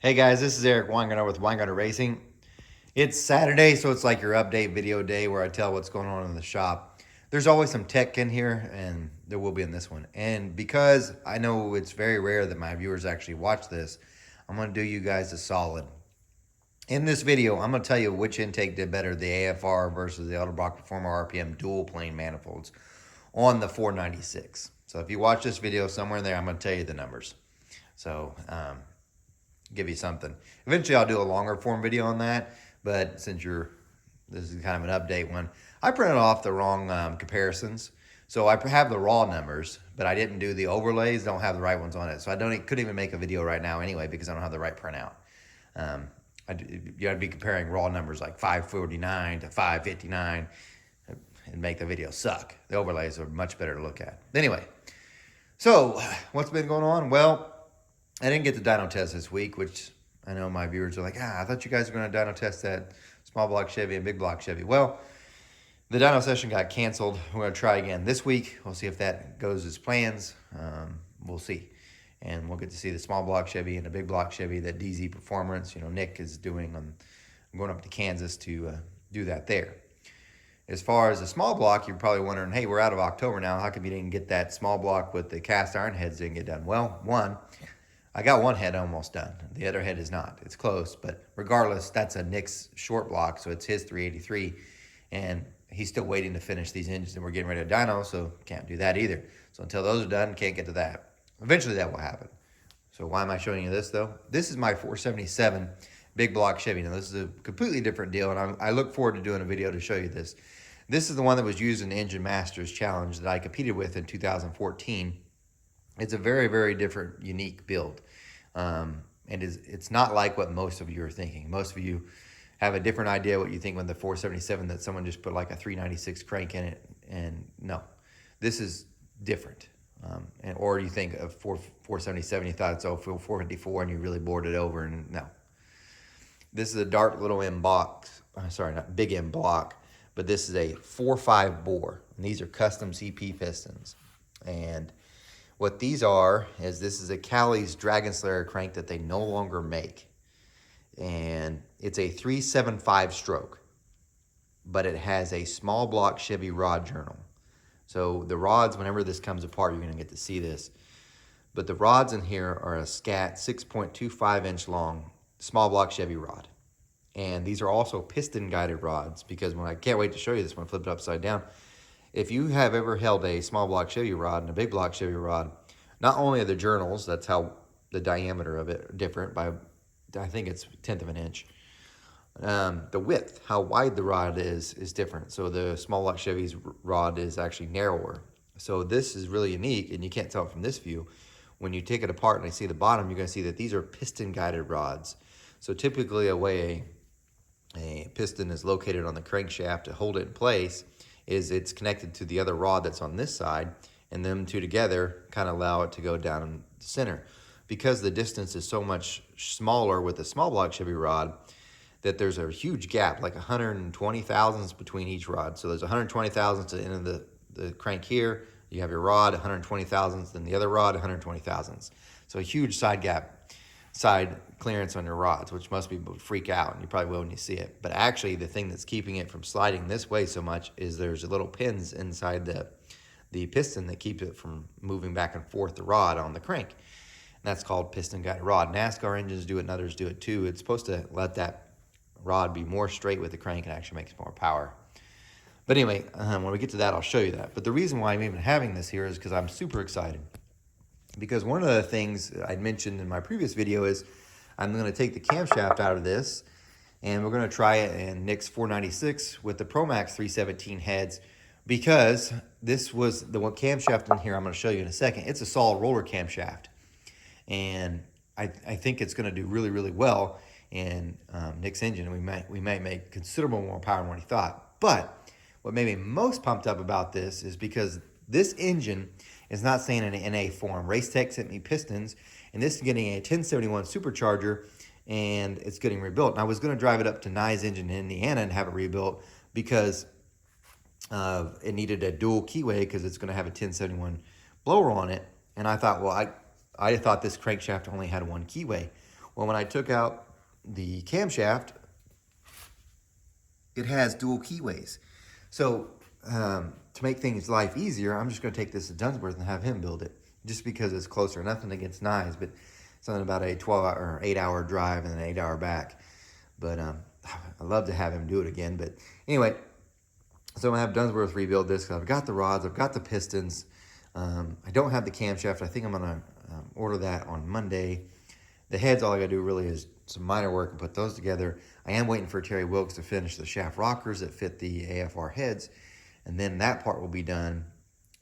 Hey guys, this is Eric Weingartner with Weingartner Racing. It's Saturday, so it's like your update video day where I tell what's going on in the shop. There's always some tech in here, and there will be in this one. And because I know it's very rare that my viewers actually watch this, I'm going to do you guys a solid. In this video, I'm going to tell you which intake did better, the AFR versus the Edelbrock Performer RPM dual plane manifolds on the 496. So if you watch this video somewhere in there, I'm going to tell you the numbers. So, give you something. Eventually, I'll do a longer form video on that, but since this is kind of an update one, I printed off the wrong comparisons. So I have the raw numbers, but I didn't do the overlays, don't have the right ones on it. So couldn't even make a video right now anyway because I don't have the right printout. I'd be comparing raw numbers like 549 to 559 and make the video suck. The overlays are much better to look at. Anyway, so what's been going on? Well, I didn't get the dyno test this week, which I know my viewers are like, I thought you guys were going to dyno test that small block Chevy and big block Chevy. Well, the dyno session got canceled. We're going to try again this week. We'll see if that goes as plans. We'll see. And we'll get to see the small block Chevy and the big block Chevy that DZ Performance, Nick is doing. I'm going up to Kansas to do that there. As far as the small block, you're probably wondering, hey, we're out of October now. How come you didn't get that small block with the cast iron heads didn't get done? Well, I got one head almost done. The other head is not. It's close, but regardless, that's a Nick's short block, so it's his 383, and he's still waiting to finish these engines, and we're getting ready to dyno, so can't do that either. So until those are done, can't get to that. Eventually, that will happen. So why am I showing you this, though? This is my 477 big block Chevy. Now, this is a completely different deal, and I look forward to doing a video to show you this. This is the one that was used in the Engine Masters Challenge that I competed with in 2014. It's a very, very different, unique build. And it's not like what most of you are thinking. Most of you have a different idea what you think when the 477 that someone just put like a 396 crank in it. And no, this is different. Or you think of 477, you thought it's 454 and you really bored it over. And no, this is a dark little M box. Sorry, not big M block, but this is a 4.5 bore. And these are custom CP pistons. And what these are is this is a Cali's Dragon Slayer crank that they no longer make. And it's a 375 stroke, but it has a small block Chevy rod journal. So the rods, whenever this comes apart, you're going to get to see this. But the rods in here are a scat 6.25 inch long small block Chevy rod. And these are also piston guided rods because I can't wait to show you this when I flip it upside down. If you have ever held a small block Chevy rod and a big block Chevy rod, not only are the journals, that's how the diameter of it different by, I think it's 1/10 of an inch. The width, how wide the rod is different. So the small block Chevy's rod is actually narrower. So this is really unique, and you can't tell it from this view. When you take it apart and I see the bottom, you're going to see that these are piston guided rods. So typically a way a piston is located on the crankshaft to hold it in place is it's connected to the other rod that's on this side, and them two together kind of allow it to go down in the center. Because the distance is so much smaller with the small block Chevy rod, that there's a huge gap, like 120 thousandths between each rod. So there's 120 thousandths to the end of the crank here. You have your rod, 120 thousandths, then the other rod, 120 thousandths. So a huge side clearance on your rods, which most people would freak out, and you probably will when you see it. But actually, the thing that's keeping it from sliding this way so much is there's little pins inside the piston that keep it from moving back and forth the rod on the crank. And that's called piston guided rod. NASCAR engines do it and others do it too. It's supposed to let that rod be more straight with the crank and actually makes more power. But anyway, when we get to that, I'll show you that. But the reason why I'm even having this here is because I'm super excited. Because one of the things I'd mentioned in my previous video is I'm going to take the camshaft out of this, and we're going to try it in Nick's 496 with the ProMax 317 heads, because this was the one camshaft in here I'm going to show you in a second. It's a solid roller camshaft, and I think it's going to do really, really well in Nick's engine. We might make considerable more power than what he thought. But what made me most pumped up about this is because this engine is not staying in an NA form. Racetech sent me pistons, and this is getting a 1071 supercharger, and it's getting rebuilt. And I was going to drive it up to Nye's engine in Indiana and have it rebuilt because it needed a dual keyway because it's going to have a 1071 blower on it. And I thought, well, I thought this crankshaft only had one keyway. Well, when I took out the camshaft, it has dual keyways. So to make things life easier, I'm just going to take this to Dunsworth and have him build it, just because it's closer. Nothing against Nyes, but something about a 12-hour or 8-hour drive and an 8-hour back. But I'd love to have him do it again. But anyway, so I'm going to have Dunsworth rebuild this because I've got the rods, I've got the pistons. I don't have the camshaft. I think I'm going to order that on Monday. The heads, all I got to do really is some minor work and put those together. I am waiting for Terry Wilkes to finish the shaft rockers that fit the AFR heads, and then that part will be done.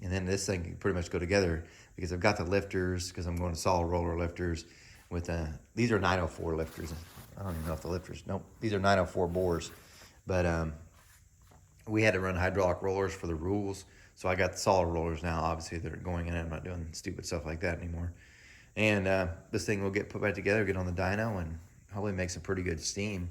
And then this thing can pretty much go together because I've got the lifters, because I'm going to solid roller lifters with these are 904 lifters. I don't even know if the lifters, nope, these are 904 bores. But we had to run hydraulic rollers for the rules. So I got the solid rollers now. Obviously, they're going in. I'm not doing stupid stuff like that anymore. And this thing will get put back together, get on the dyno, and hopefully make some pretty good steam.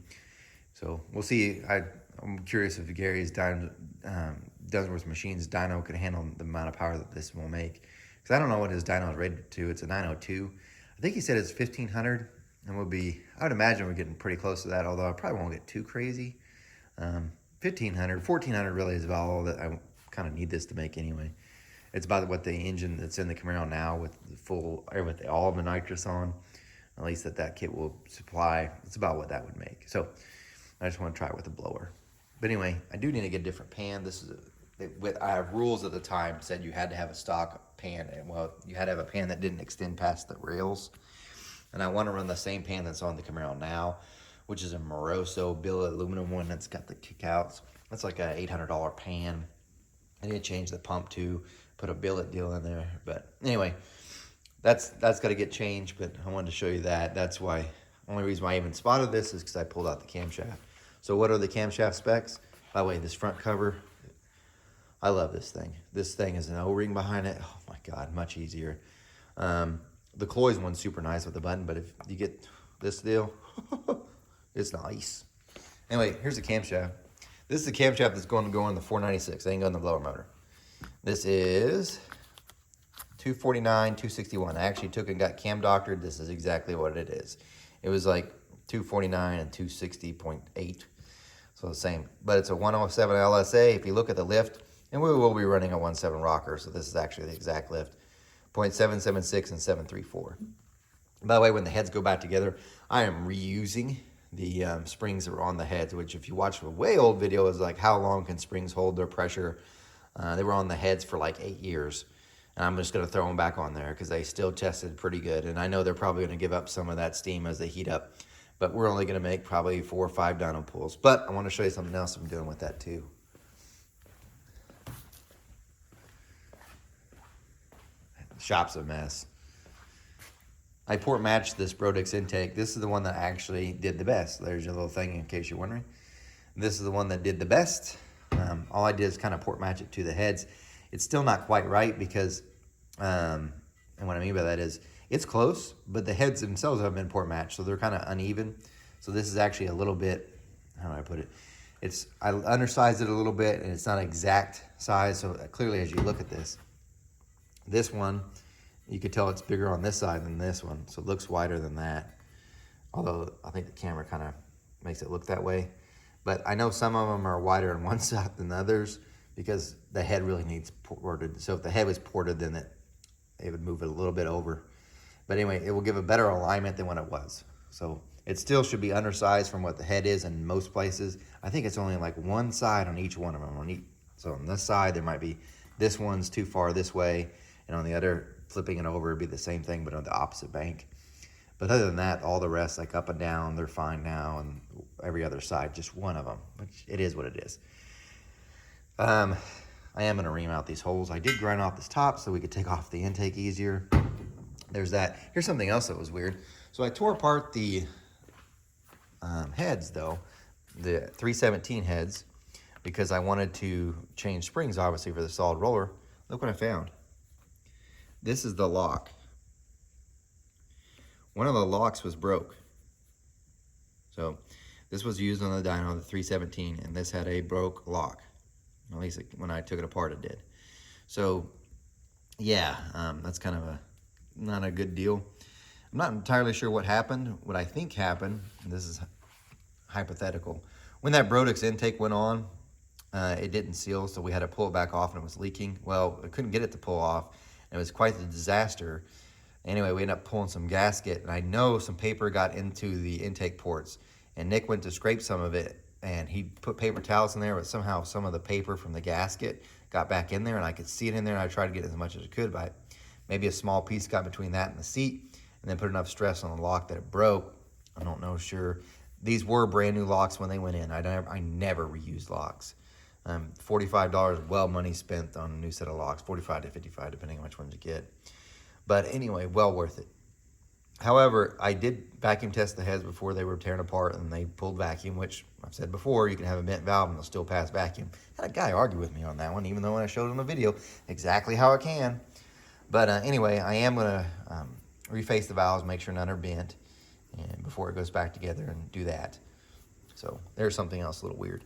So we'll see. I'm curious if Gary's Dunsworth Machines dyno could handle the amount of power that this will make. Because I don't know what his dyno is rated to. It's a 902. I think he said it's 1500. And I would imagine we're getting pretty close to that, although I probably won't get too crazy. 1500, 1400 really is about all that I kind of need this to make anyway. It's about what the engine that's in the Camaro now with all of the nitrous on, at least that kit will supply. It's about what that would make. So I just want to try it with a blower. But anyway, I do need to get a different pan. I have rules at the time said you had to have a stock pan. And well, you had to have a pan that didn't extend past the rails. And I want to run the same pan that's on the Camaro now, which is a Moroso billet aluminum one that's got the kickouts. That's like a $800 pan. I need to change the pump too, put a billet deal in there. But anyway, that's got to get changed, but I wanted to show you that. That's why, only reason why I even spotted this is because I pulled out the camshaft. So what are the camshaft specs? By the way, this front cover, I love this thing. This thing is an O-ring behind it. Oh my God, much easier. The Cloy's one's super nice with the button, but if you get this deal, it's nice. Anyway, here's the camshaft. This is the camshaft that's going to go on the 496. It ain't going in the blower motor. This is 249, 261. I actually took and got cam doctored. This is exactly what it is. It was like 249 and 260.8. So the same, but it's a 107 LSA. If you look at the lift, and we will be running a 17 rocker, so this is actually the exact lift. 0.776 and 734. By the way, when the heads go back together, I am reusing the springs that were on the heads, which if you watch a way old video is like how long can springs hold their pressure. They were on the heads for like 8 years. And I'm just going to throw them back on there because they still tested pretty good. And I know they're probably going to give up some of that steam as they heat up. But we're only going to make probably 4 or 5 dyno pulls. But I want to show you something else I'm doing with that too. Shop's a mess. I port matched this Brodix intake. This is the one that actually did the best. There's your little thing in case you're wondering. This is the one that did the best. All I did is kind of port match it to the heads. It's still not quite right because, and what I mean by that is it's close, but the heads themselves have been port matched, so they're kind of uneven. So this is actually a little bit, how do I put it? I undersized it a little bit, and it's not exact size. So clearly, as you look at this one, you could tell it's bigger on this side than this one, so it looks wider than that. Although I think the camera kind of makes it look that way. But I know some of them are wider on one side than others because the head really needs ported. So if the head was ported, then it would move it a little bit over. But anyway, it will give a better alignment than when it was. So it still should be undersized from what the head is in most places. I think it's only like one side on each one of them. So on this side, there might be, this one's too far this way, and on the other, flipping it over would be the same thing, but on the opposite bank. But other than that, all the rest, like up and down, they're fine now, and every other side, just one of them, which it is what it is. I am going to ream out these holes. I did grind off this top so we could take off the intake easier. There's that. Here's something else that was weird. So I tore apart the heads, though, the 317 heads, because I wanted to change springs, obviously, for the solid roller. Look what I found. This is the lock. One of the locks was broke. So this was used on the dyno, the 317, and this had a broke lock. At least when I took it apart, it did. So yeah, that's kind of not a good deal. I'm not entirely sure what happened. What I think happened, and this is hypothetical, when that Brodix intake went on, it didn't seal, so we had to pull it back off and it was leaking. Well, I couldn't get it to pull off. It was quite the disaster. Anyway, we ended up pulling some gasket, and I know some paper got into the intake ports, and Nick went to scrape some of it, and he put paper towels in there, but somehow some of the paper from the gasket got back in there, and I could see it in there, and I tried to get as much as I could, but maybe a small piece got between that and the seat, and then put enough stress on the lock that it broke. I don't know, sure. These were brand new locks when they went in. I never reused locks. $45, well money spent on a new set of locks, 45 to 55, depending on which ones you get. But anyway, well worth it. However, I did vacuum test the heads before they were tearing apart, and they pulled vacuum, which I've said before, you can have a bent valve and it'll still pass vacuum. Had a guy argue with me on that one, even though when I showed him the video exactly how it can. But anyway, I am going to reface the valves, make sure none are bent, and before it goes back together, and do that. So there's something else a little weird.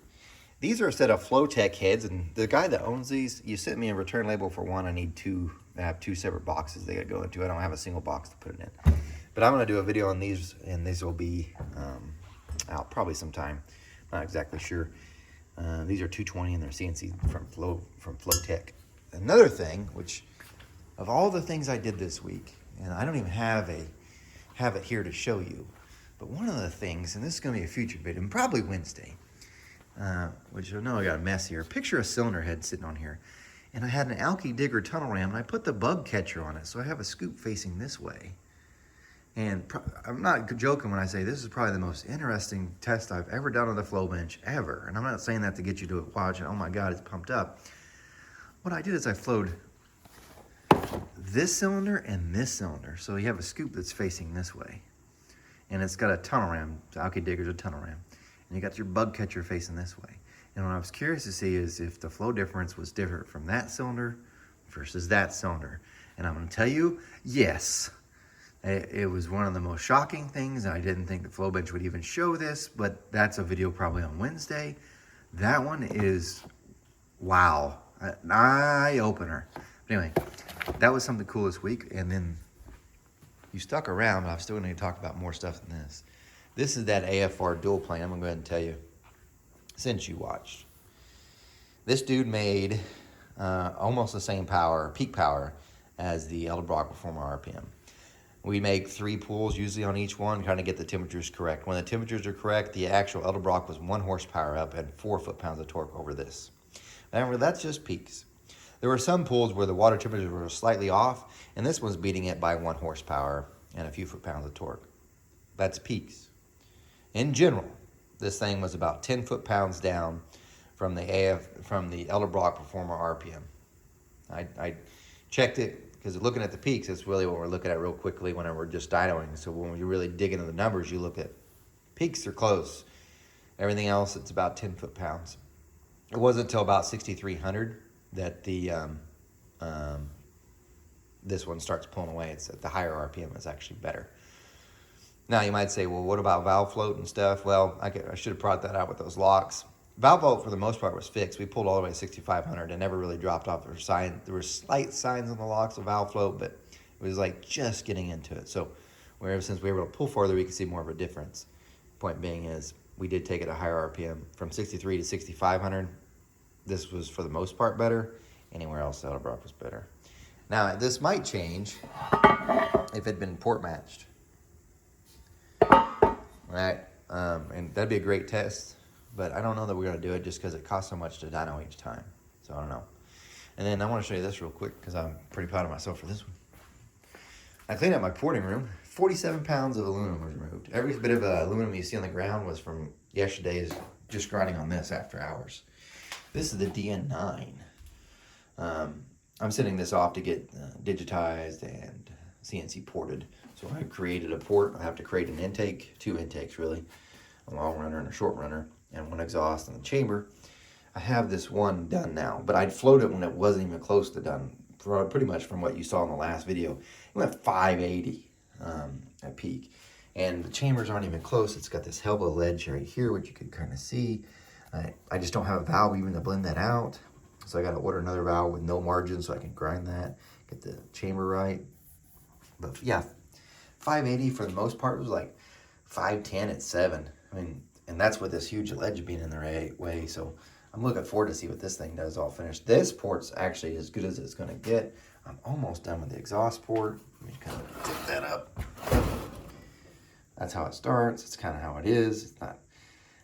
These are a set of Flowtech heads, and the guy that owns these, you sent me a return label for one. I need two. I have two separate boxes they got to go into. I don't have a single box to put it in. But I'm going to do a video on these, and these will be out probably sometime. Not exactly sure. These are 220, and they're CNC from Flowtech. Another thing, which of all the things I did this week, and I don't even have it here to show you, but one of the things, and this is going to be a future video, and probably Wednesday, which I know I got a mess here. Picture a cylinder head sitting on here. And I had an Alki Digger tunnel ram, and I put the bug catcher on it, so I have a scoop facing this way. And I'm not joking when I say this is probably the most interesting test I've ever done on the flow bench, ever. And I'm not saying that to get you to watch and, oh my God, it's pumped up. What I did is I flowed this cylinder and this cylinder. So you have a scoop that's facing this way. And it's got a tunnel ram. The Alki Digger's a tunnel ram. And you got your bug catcher facing this way. And what I was curious to see is if the flow difference was different from that cylinder versus that cylinder. And I'm going to tell you, yes. It was one of the most shocking things. I didn't think the flow bench would even show this, but that's a video probably on Wednesday. That one is, wow, an eye-opener. But anyway, that was something cool this week. And then you stuck around, but I'm still going to talk about more stuff than this. This is that AFR dual plane. I'm going to go ahead and tell you, since you watched. This dude made almost the same power, peak power, as the Edelbrock Performer RPM. We make 3 pulls usually on each one, trying to get the temperatures correct. When the temperatures are correct, the actual Edelbrock was 1 horsepower up and 4 foot-pounds of torque over this. Remember, that's just peaks. There were some pulls where the water temperatures were slightly off, and this one's beating it by 1 horsepower and a few foot-pounds of torque. That's peaks. In general, this thing was about 10 foot-pounds down from the Edelbrock Performer RPM. I checked it because looking at the peaks, it's really what we're looking at real quickly whenever we're just dynoing. So when you really dig into the numbers, you look at peaks are close. Everything else, it's about 10 foot-pounds. It wasn't until about 6,300 that this one starts pulling away. It's at the higher RPM. It's actually better. Now, you might say, well, what about valve float and stuff? Well, I should have brought that out with those locks. Valve float, for the most part, was fixed. We pulled all the way to 6,500 and never really dropped off. There were slight signs on the locks of valve float, but it was like just getting into it. So since we were able to pull farther, we could see more of a difference. Point being is we did take it a higher RPM. From 63 to 6,500, this was, for the most part, better. Anywhere else, Edelbrock was better. Now, this might change if it had been port matched. Right, and that'd be a great test, but I don't know that we're going to do it just because it costs so much to dyno each time. So I don't know. And then I want to show you this real quick because I'm pretty proud of myself for this one. I cleaned out my porting room. 47 pounds of aluminum was removed. Every bit of aluminum you see on the ground was from yesterday's just grinding on this after hours. This is the DN9. I'm sending this off to get digitized and CNC ported. So I created a port. I have to create an intake, 2 intakes really, a long runner and a short runner, and 1 exhaust in the chamber. I have this one done now, but I'd float it when it wasn't even close to done, pretty much from what you saw in the last video. It went 580 at peak, and the chambers aren't even close. It's got this elbow ledge right here, which you can kind of see. I just don't have a valve even to blend that out, so I got to order another valve with no margin so I can grind that, get the chamber right. But yeah, 580 for the most part. It was like 510 at 7. I mean, and that's with this huge ledge being in the way. So I'm looking forward to see what this thing does all finished. This port's actually as good as it's going to get. I'm almost done with the exhaust port. Let me kind of tip that up. That's how it starts. It's kind of how it is. It's not,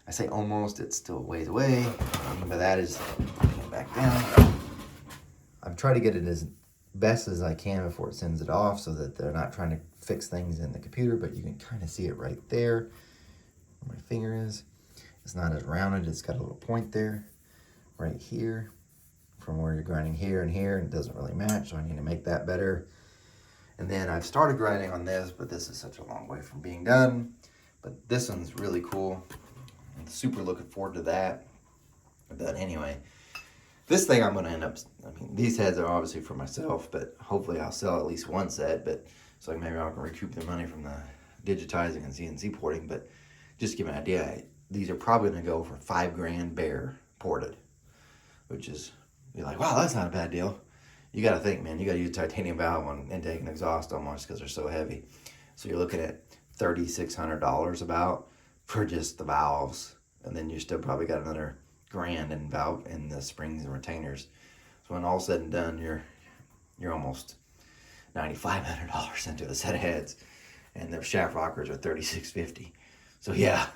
I say almost, it's still a ways away. But that is back down. I've tried to get it as best as I can before it sends it off so that they're not trying to fix things in the computer, but you can kind of see it right there where my finger is. It's not as rounded. It's got a little point there right here from where you're grinding here and here, and it doesn't really match, so I need to make that better. And then I've started grinding on this, but this is such a long way from being done. But this one's really cool. I'm super looking forward to that. But anyway, this thing I'm going to end up, I mean, these heads are obviously for myself, but hopefully I'll sell at least one set, but so maybe I can recoup the money from the digitizing and CNC porting. But just to give you an idea, these are probably going to go for $5,000 bare ported, which is, you're like, wow, that's not a bad deal. You got to think, man, you got to use titanium valve on intake and exhaust almost because they're so heavy. So you're looking at $3,600 about for just the valves, and then you still probably got another $1,000 in valve in the springs and retainers. So when all's said and done, you're almost $9,500 into a set of heads, and the shaft rockers are $3,650. So yeah,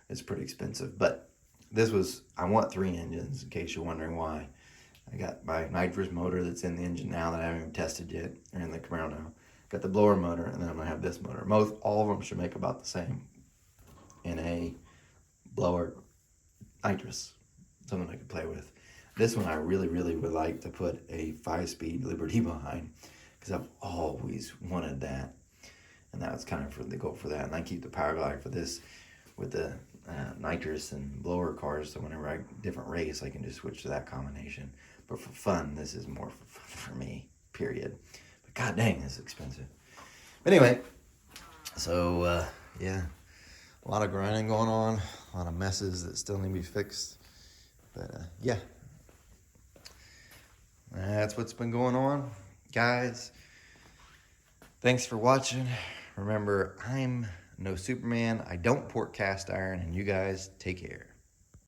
it's pretty expensive. But this was, I want 3 engines in case you're wondering why. I got my nitrous motor that's in the engine now that I haven't even tested yet, or in the Camaro now. Got the blower motor, and then I'm gonna have this motor. All of them should make about the same in a blower nitrous, something I could play with. This one I really, really would like to put a 5-speed Liberty behind, because I've always wanted that, and that was kind of for the goal for that. And I keep the power glide for this with the nitrous and blower cars, so whenever I different race, I can just switch to that combination. But for fun, this is more for me, period. But god dang, this is expensive. But anyway, so yeah, a lot of grinding going on, a lot of messes that still need to be fixed. But yeah, that's what's been going on, guys. Thanks for watching. Remember, I'm no Superman. I don't port cast iron, and you guys take care.